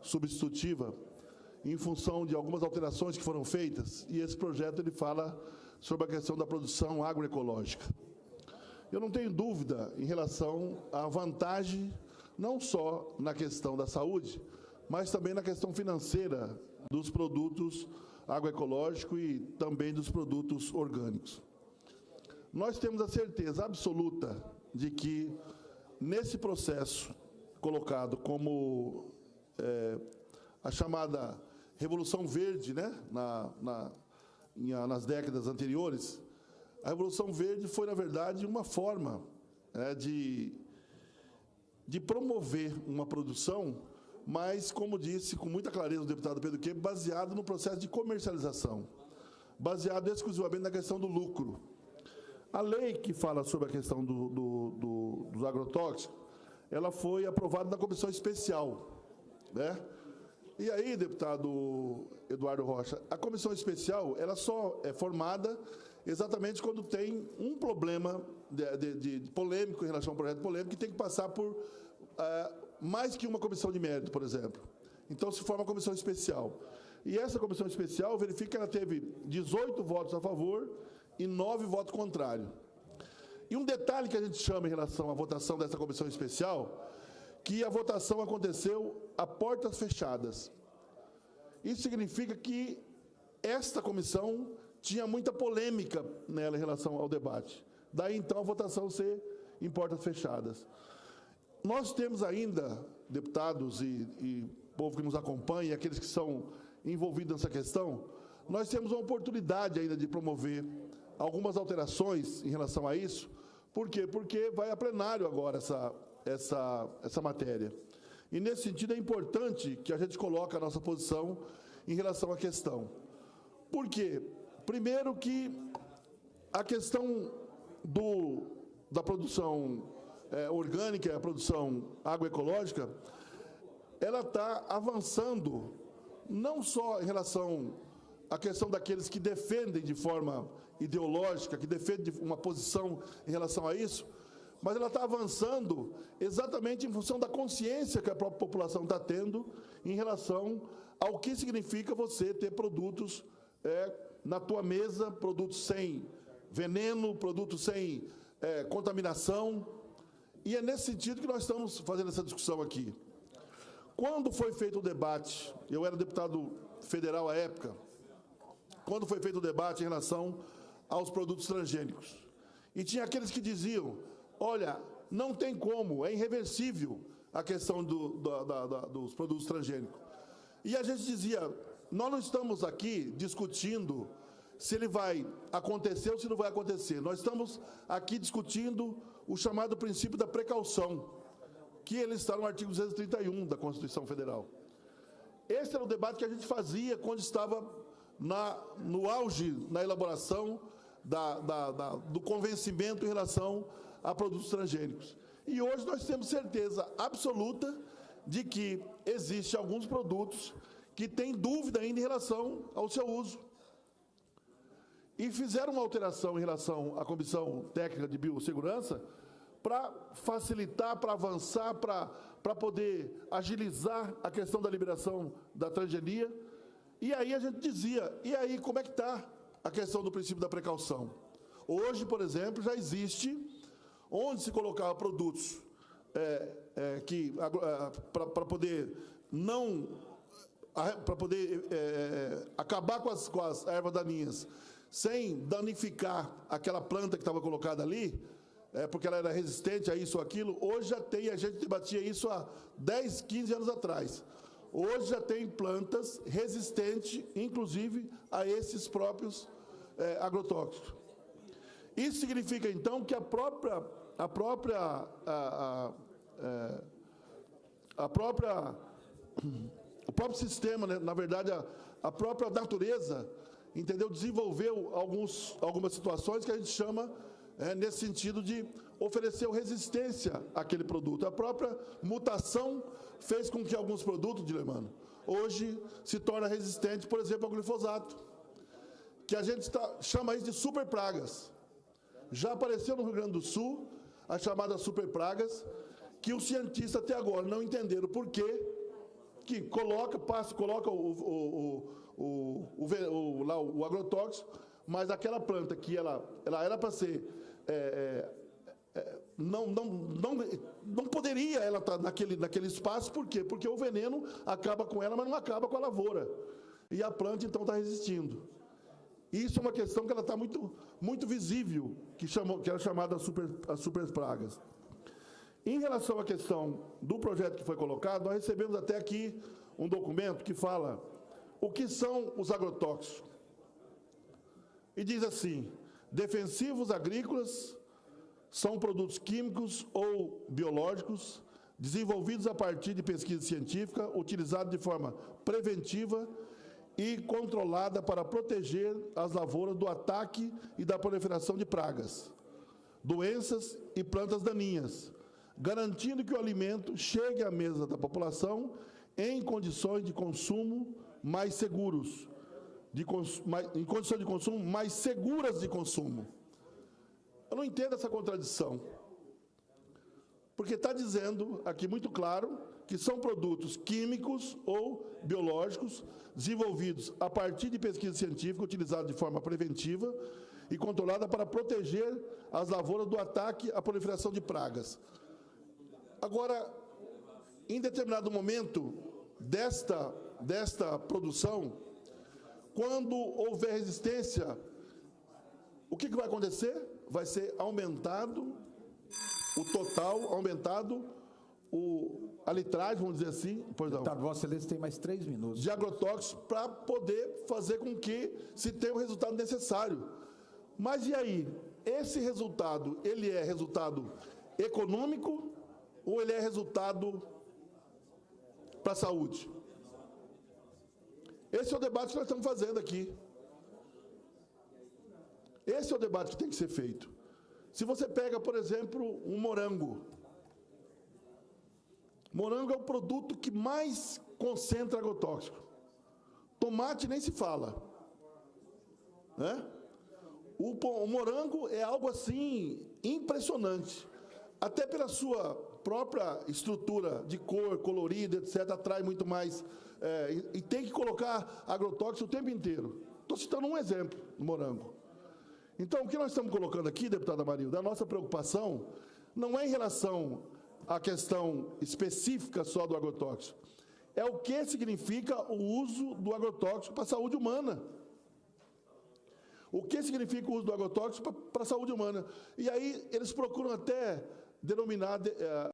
substitutiva em função de algumas alterações que foram feitas, e esse projeto ele fala sobre a questão da produção agroecológica. Eu não tenho dúvida em relação à vantagem, não só na questão da saúde, mas também na questão financeira dos produtos agroecológicos e também dos produtos orgânicos. Nós temos a certeza absoluta de que, nesse processo colocado como a chamada Revolução Verde, né, nas décadas anteriores, a Revolução Verde foi, na verdade, uma forma de promover uma produção, mas, como disse com muita clareza o deputado Pedro Kemp, baseado no processo de comercialização, baseado exclusivamente na questão do lucro. A lei que fala sobre a questão dos agrotóxicos, ela foi aprovada na comissão especial, né? E aí, deputado Eduardo Rocha, a comissão especial, ela só é formada exatamente quando tem um problema de polêmico em relação ao projeto polêmico, que tem que passar por mais que uma comissão de mérito, por exemplo. Então, se forma a comissão especial. E essa comissão especial verifica que ela teve 18 votos a favor e 9 votos contrários. E um detalhe que a gente chama em relação à votação dessa comissão especial, que a votação aconteceu a portas fechadas. Isso significa que esta comissão tinha muita polêmica nela em relação ao debate. Daí, então, a votação ser em portas fechadas. Nós temos ainda, deputados e povo que nos acompanha, aqueles que são envolvidos nessa questão, nós temos uma oportunidade ainda de promover algumas alterações em relação a isso. Por quê? Porque vai a plenário agora essa matéria. E, nesse sentido, é importante que a gente coloque a nossa posição em relação à questão. Por quê? Primeiro que a questão da produção orgânica, a produção agroecológica, ela está avançando não só em relação à questão daqueles que defendem de forma ideológica, que defendem uma posição em relação a isso, mas ela está avançando exatamente em função da consciência que a própria população está tendo em relação ao que significa você ter produtos na tua mesa, produtos sem veneno, produtos sem contaminação. E é nesse sentido que nós estamos fazendo essa discussão aqui. Quando foi feito o debate, eu era deputado federal à época, quando foi feito o debate em relação aos produtos transgênicos, e tinha aqueles que diziam, olha, não tem como, é irreversível a questão dos produtos transgênicos. E a gente dizia, nós não estamos aqui discutindo se ele vai acontecer ou se não vai acontecer. Nós estamos aqui discutindo o chamado princípio da precaução, que ele está no artigo 231 da Constituição Federal. Esse era o debate que a gente fazia quando estava no auge, na elaboração do convencimento em relação a produtos transgênicos. E hoje nós temos certeza absoluta de que existem alguns produtos que têm dúvida ainda em relação ao seu uso. E fizeram uma alteração em relação à Comissão Técnica de Biossegurança para facilitar, para avançar, para poder agilizar a questão da liberação da transgenia. E aí a gente dizia, e aí como é que está a questão do princípio da precaução? Hoje, por exemplo, já existe onde se colocava produtos para poder acabar com as ervas daninhas sem danificar aquela planta que estava colocada ali, porque ela era resistente a isso ou aquilo. Hoje já tem, a gente debatia isso há 10, 15 anos atrás. Hoje já tem plantas resistentes, inclusive, a esses próprios agrotóxicos. Isso significa, então, que o próprio sistema, né, na verdade, a própria natureza, entendeu, desenvolveu algumas situações que a gente chama, nesse sentido, de oferecer resistência àquele produto. A própria mutação fez com que alguns produtos, Dilemano, hoje se tornem resistentes, por exemplo, ao glifosato, que a gente chama isso de superpragas. Já apareceu no Rio Grande do Sul a chamada superpragas, que os cientistas até agora não entenderam por quê que coloca o agrotóxico, mas aquela planta que ela era para ser... não poderia ela estar naquele espaço, por quê? Porque o veneno acaba com ela, mas não acaba com a lavoura. E a planta, então, está resistindo. Isso é uma questão que ela está muito visível, que era chamada as superpragas. Em relação à questão do projeto que foi colocado, nós recebemos até aqui um documento que fala o que são os agrotóxicos. E diz assim: defensivos agrícolas são produtos químicos ou biológicos desenvolvidos a partir de pesquisa científica, utilizados de forma preventiva e controlada para proteger as lavouras do ataque e da proliferação de pragas, doenças e plantas daninhas, garantindo que o alimento chegue à mesa da população em condições de consumo mais seguros, em condições de consumo mais seguras de consumo. Eu não entendo essa contradição, porque está dizendo aqui muito claro que são produtos químicos ou biológicos desenvolvidos a partir de pesquisa científica, utilizados de forma preventiva e controlada para proteger as lavouras do ataque à proliferação de pragas. Agora, em determinado momento desta produção, quando houver resistência, o que vai acontecer? Vai ser aumentado o total, aumentado a litragem, vamos dizer assim, Deputado, Vossa Excelência tem mais 3 minutos. De agrotóxicos para poder fazer com que se tenha o resultado necessário. Mas e aí? Esse resultado, ele é resultado econômico ou ele é resultado para a saúde? Esse é o debate que nós estamos fazendo aqui. Esse é o debate que tem que ser feito. Se você pega, por exemplo, um morango. Morango é o produto que mais concentra agrotóxico. Tomate nem se fala, né? O morango é algo assim impressionante. Até pela sua própria estrutura de cor, colorida, etc., atrai muito mais. E tem que colocar agrotóxico o tempo inteiro. Estou citando um exemplo do morango. Então, o que nós estamos colocando aqui, deputada Marilda, a nossa preocupação não é em relação à questão específica só do agrotóxico. É o que significa o uso do agrotóxico para a saúde humana. O que significa o uso do agrotóxico para a saúde humana. E aí, eles procuram até denominar